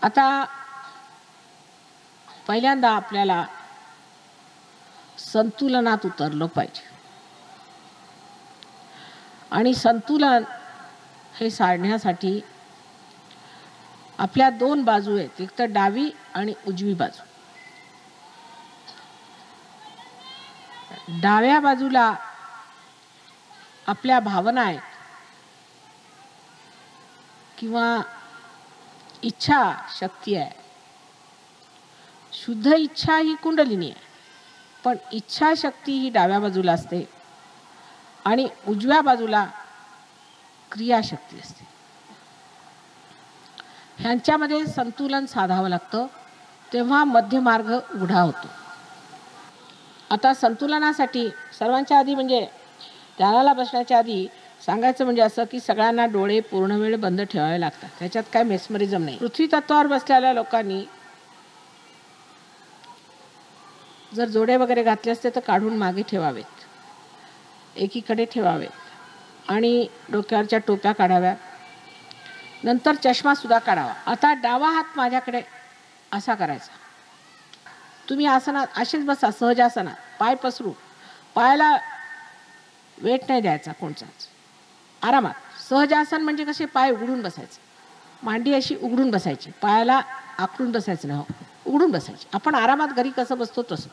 आता पहिल्यांदा आपल्याला संतुलनात उतरलं पाहिजे आणि संतुलन हे साधण्यासाठी आपल्या दोन बाजू आहेत, एक तर डावी आणि उजवी बाजू. डाव्या बाजूला आपल्या भावना आहेत किंवा इच्छा शक्ती आहे. शुद्ध इच्छा ही कुंडलिनी आहे, पण इच्छा शक्ती ही डाव्या बाजूला असते आणि उजव्या बाजूला क्रियाशक्ती असते. ह्यांच्यामध्ये संतुलन साधावं लागतं, तेव्हा मध्यमार्ग उघडा होतो. आता संतुलनासाठी सर्वांच्या आधी म्हणजे ध्यानाला बसण्याच्या आधी सांगायचं म्हणजे असं की सगळ्यांना डोळे पूर्ण वेळ बंद ठेवावे लागतात. त्याच्यात काय मेस्मरिझम नाही. पृथ्वी तत्वावर बसलेल्या लोकांनी जर जोडे वगैरे घातले असते तर काढून मागे ठेवावेत, एकीकडे ठेवावेत आणि डोक्यावरच्या टोप्या काढाव्या. नंतर चष्मा सुद्धा काढावा. आता डावा हात माझ्याकडे असा करायचा. तुम्ही आसनात असेच बसा, सहजासनात पाय पसरू, पायाला वेट नाही द्यायचा कोणचाच, आरामात. सहजासन म्हणजे कसे पाय उघडून बसायचे, मांडी अशी उघडून बसायची, पायाला आखडून बसायचं नाही, उघडून बसायची. आपण आरामात घरी कसं बसतो तसं,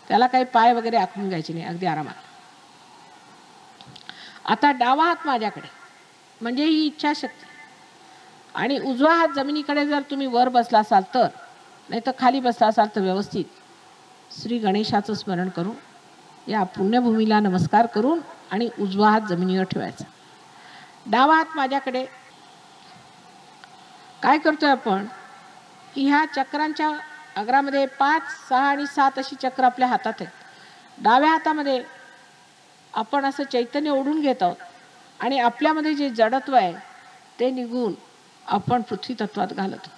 त्याला काही पाय वगैरे आखडून घ्यायचे नाही, अगदी आरामात. आता डावा हात माझ्याकडे म्हणजे ही इच्छाशक्ती आणि उजवा हात जमिनीकडे. जर तुम्ही वर बसला असाल तर, नाही तर खाली बसला असाल तर व्यवस्थित श्री गणेशाचं स्मरण करून या पुण्यभूमीला नमस्कार करून आणि उजवा हात जमिनीवर ठेवायचा. डावा हात माझ्याकडे. काय करतोय आपण की ह्या चक्रांच्या अग्रामध्ये 5, 6 आणि 7 अशी चक्र आपल्या हातात आहेत. डाव्या हातामध्ये आपण असं चैतन्य ओढून घेत आहोत आणि आपल्यामध्ये जे जडत्व आहे ते निघून आपण पृथ्वी तत्वात घालत आहोत.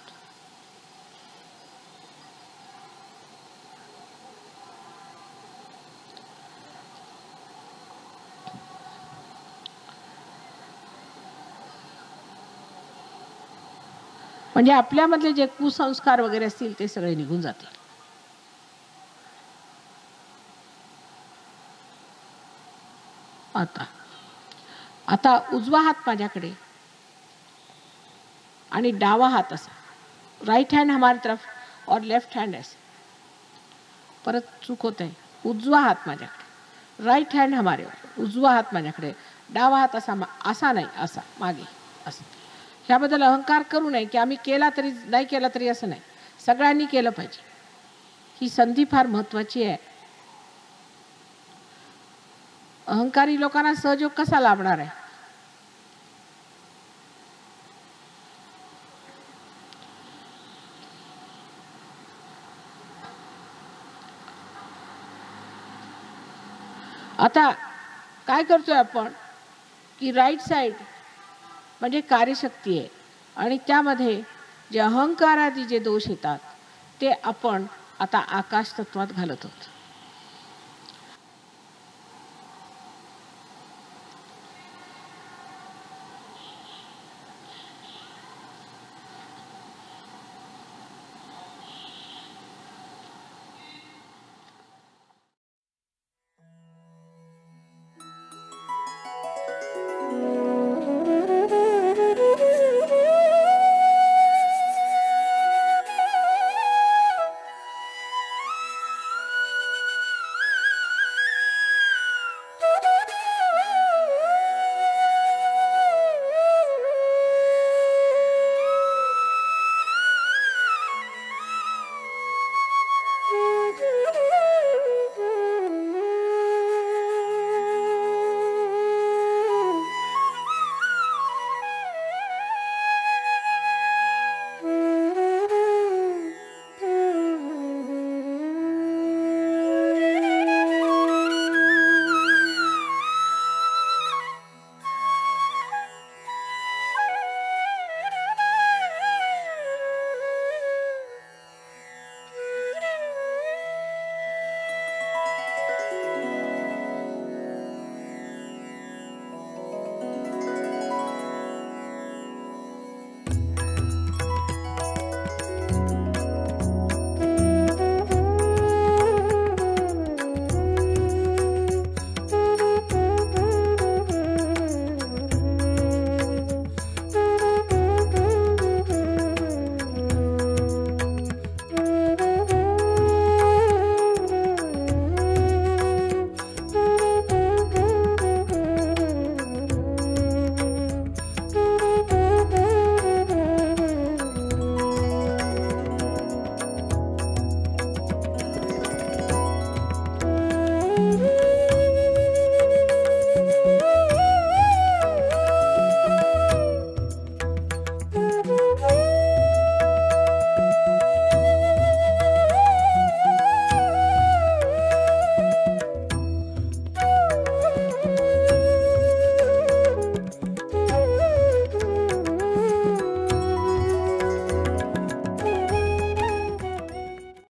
म्हणजे आपल्यामधले जे कुसंस्कार वगैरे असतील ते सगळे निघून जातील. आता उजवा हात माझ्याकडे आणि डावा हात असा. राइट हैंड हमारी तरफ और लेफ्ट हैंड ऐसे. परत चूक होत आहे. उजवा हात माझ्याकडे, राइट हैंड हमारे, उजवा हात माझ्याकडे, डावा हात असा असा नाही, असा मागे असं. ह्याबद्दल अहंकार करू नये की आम्ही केला तरी नाही केला तरी असं नाही, सगळ्यांनी केलं पाहिजे. ही संधी फार महत्त्वाची आहे. अहंकारी लोकांना सहयोग कसा लाभणार आहे? आता काय करतोय आपण की राईट साईड म्हणजे कार्यशक्ती आहे आणि त्यामध्ये जे अहंकारादी जे दोष येतात ते आपण आता आकाश तत्वात घालत आहोत.